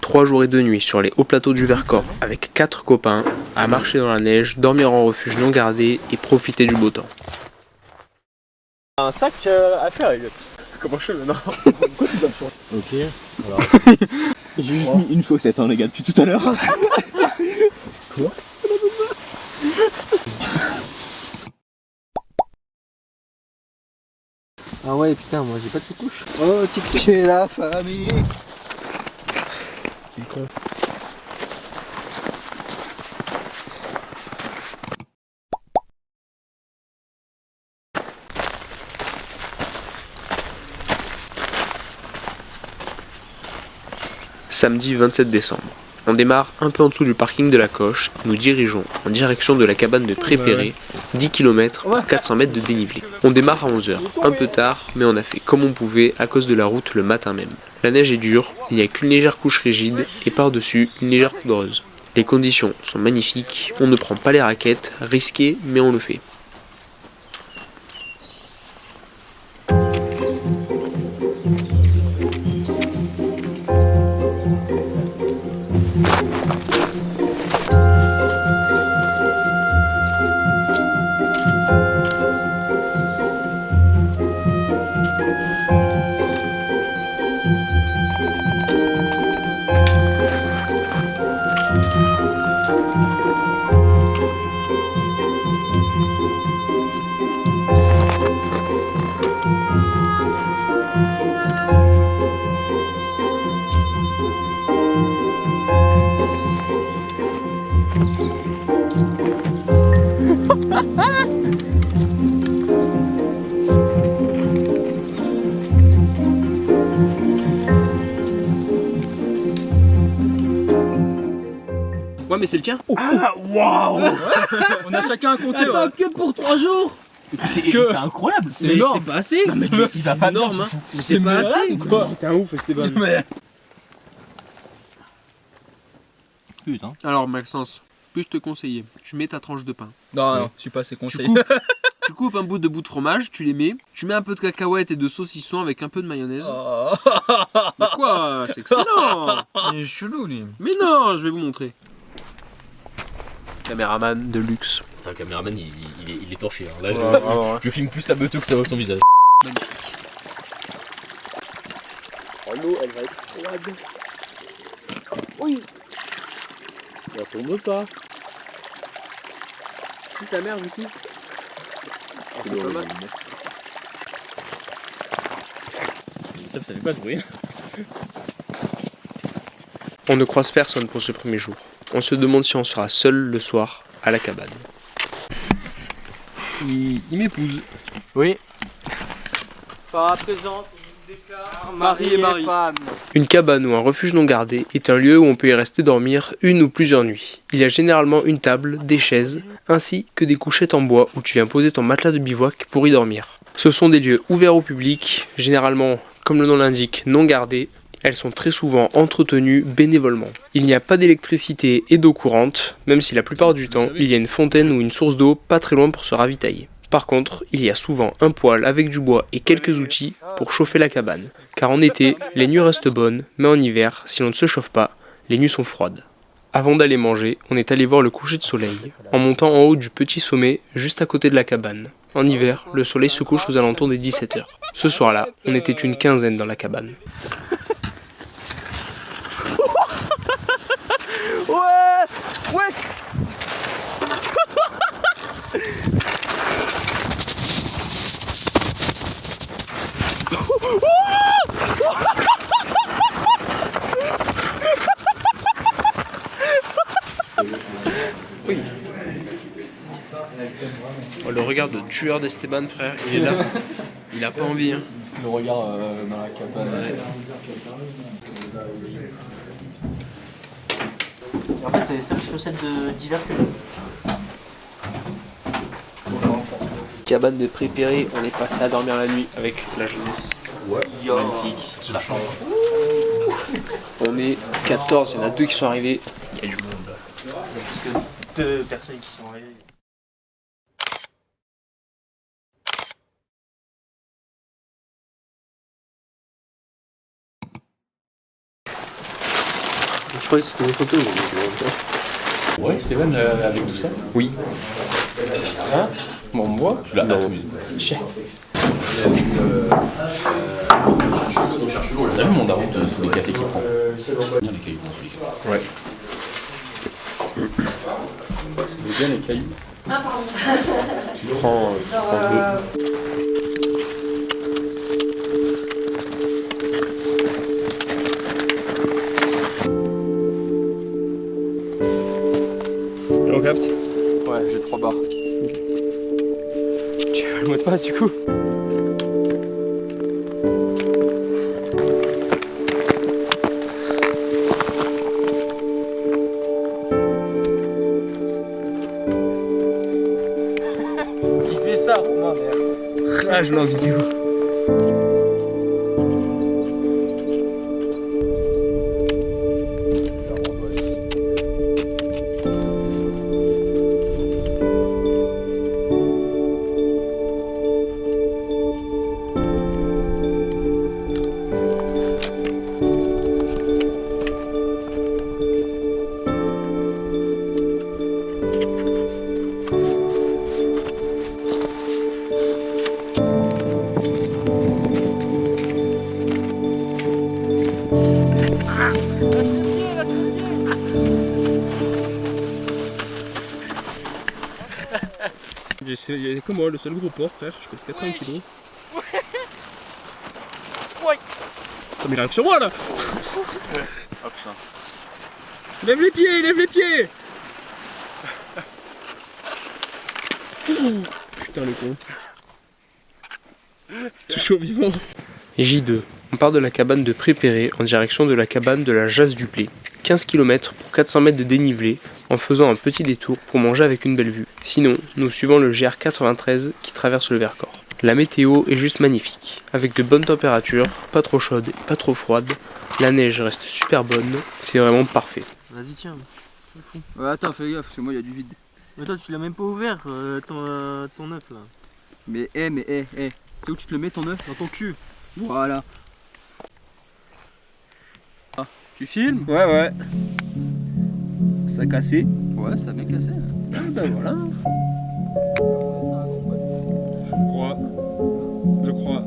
3 jours et 2 nuits sur les hauts plateaux du Vercors avec 4 copains, à marcher dans la neige, dormir en refuge non gardé et profiter du beau temps. Un sac à faire, Elliot. Comment je fais maintenant? Pourquoi tu dois le changer? Ok, alors. J'ai juste mis une chaussette, hein, les gars, depuis tout à l'heure. Quoi? Ah ouais, putain, moi j'ai pas de sous-couche. Oh, chez la famille. C'est quoi? Samedi 27 décembre. On démarre un peu en dessous du parking de la Coche et nous dirigeons en direction de la cabane de Prépéré, 10 km, 400 mètres de dénivelé. On démarre à 11h, un peu tard, mais on a fait comme on pouvait à cause de la route le matin même. La neige est dure, il n'y a qu'une légère couche rigide et par-dessus une légère poudreuse. Les conditions sont magnifiques, on ne prend pas les raquettes, risqué mais on le fait. Ouais mais c'est le tien. Ah, waouh. On a chacun un compteur. Attends, que pour 3 jours. C'est incroyable, c'est énorme. C'est pas assez. Non mais il va pas énorme, bien, hein. fou. C'est pas malade assez. ou quoi? T'es un ouf Esteban. Mais... Putain. Alors Maxence, puis-je te conseiller? Tu mets ta tranche de pain. Non, non, je suis pas assez conseillé. Tu coupes un bout de fromage, tu les mets, tu mets un peu de cacahuètes et de saucisson avec un peu de mayonnaise. Oh. Mais quoi? C'est excellent. Il est chelou lui. Mais non, je vais vous montrer. Caméraman de luxe. Putain, le caméraman il est torché. Hein. Là, je filme plus la beuteuse que ton visage. Magnifique. Oh, l'eau, elle va être froide. Oui. Ça tombe pas. Qui sa mère du coup? C'est pas mal. Ça fait quoi ce bruit? On ne croise personne pour ce premier jour. On se demande si on sera seul le soir à la cabane. Il m'épouse. Oui. Farah présente, je vous déclare Marie et Marie. femme. Une cabane ou un refuge non gardé est un lieu où on peut y rester dormir une ou plusieurs nuits. Il y a généralement une table, des chaises, ainsi que des couchettes en bois où tu viens poser ton matelas de bivouac pour y dormir. Ce sont des lieux ouverts au public, généralement, comme le nom l'indique, non gardés. Elles sont très souvent entretenues bénévolement. Il n'y a pas d'électricité et d'eau courante, même si la plupart du temps, il y a une fontaine ou une source d'eau pas très loin pour se ravitailler. Par contre, il y a souvent un poêle avec du bois et quelques outils pour chauffer la cabane. Car en été, les nuits restent bonnes, mais en hiver, si l'on ne se chauffe pas, les nuits sont froides. Avant d'aller manger, on est allé voir le coucher de soleil, en montant en haut du petit sommet, juste à côté de la cabane. En hiver, le soleil se couche aux alentours des 17h. Ce soir-là, on était une quinzaine dans la cabane. Ouais. Oui. Oh, le regard de tueur d'Esteban, frère, il est là. Il a pas envie, hein. Le regard dans la cabane. Et en fait, c'est les seules chaussettes d'hiver que j'ai. Cabane de Prépéré, on est passé à dormir la nuit avec la jeunesse. Ouais. Magnifique. La chambre. On est 14, il y en a 2 qui sont arrivés. Il y a du monde. Il y a plus que 2 personnes qui sont arrivées. Je croyais que c'était une photo. Ouais, Stéphane, avec tout ça. Oui. Hein? Bon, moi Tu l'as non. Cher. T'as vu mon daron tous les cafés qu'il prend? Bien les cailloux dans celui-ci. Ouais. C'est bien les cailloux. Tu prends deux. On capte? Ouais, j'ai 3 barres. Tu veux le mot de passe du coup? Il fait ça pour moi, merde. Ah, je l'ai en vidéo. Il y a que moi, le seul gros porc, frère, je pèse 80 kilos. Ouais. Mais il arrive sur moi là. Hop, ça. Lève les pieds, lève les pieds. Putain le con. Touché au vivant. Et J2. On part de la cabane de Prépéré en direction de la cabane de la Jasse du Plé. 15 km pour 400 mètres de dénivelé, en faisant un petit détour pour manger avec une belle vue. Sinon, nous suivons le GR93 qui traverse le Vercors. La météo est juste magnifique, avec de bonnes températures, pas trop chaudes et pas trop froides. La neige reste super bonne, c'est vraiment parfait. Vas-y, tiens. C'est fou. Ouais, attends, fais gaffe, parce que moi, il y a du vide. Mais toi, tu l'as même pas ouvert ton œuf là. Mais, c'est où tu te le mets ton œuf? Dans ton cul. Voilà. Ah, tu filmes? Ouais, ouais. Ça a cassé. Ouais, ça a bien cassé. Ah ben voilà. Je crois.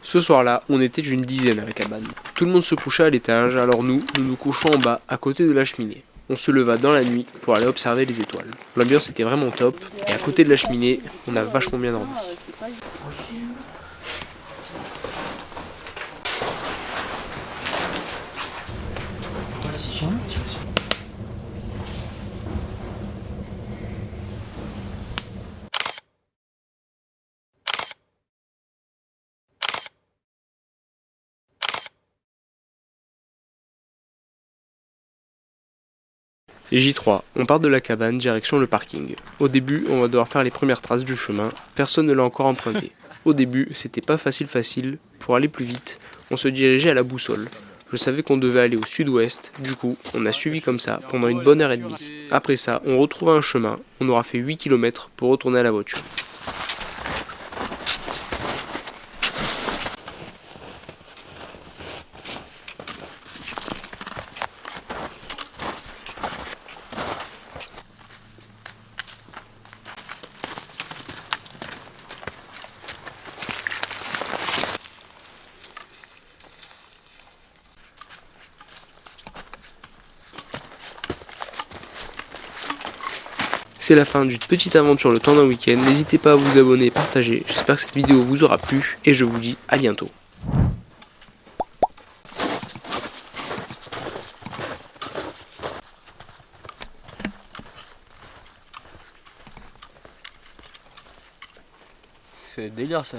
Ce soir-là, on était d'une dizaine à la cabane. Tout le monde se couchait à l'étage, alors nous nous couchons en bas, à côté de la cheminée. On se leva dans la nuit pour aller observer les étoiles. L'ambiance était vraiment top, et à côté de la cheminée, on a vachement bien dormi. Et J3, on part de la cabane direction le parking. Au début, on va devoir faire les premières traces du chemin, personne ne l'a encore emprunté. Au début, c'était pas facile, pour aller plus vite, on se dirigeait à la boussole. Je savais qu'on devait aller au sud-ouest, du coup, on a suivi comme ça pendant une bonne heure et demie. Après ça, on retrouve un chemin, on aura fait 8 km pour retourner à la voiture. C'est la fin d'une petite aventure le temps d'un week-end. N'hésitez pas à vous abonner et partager. J'espère que cette vidéo vous aura plu et je vous dis à bientôt. C'est délire ça.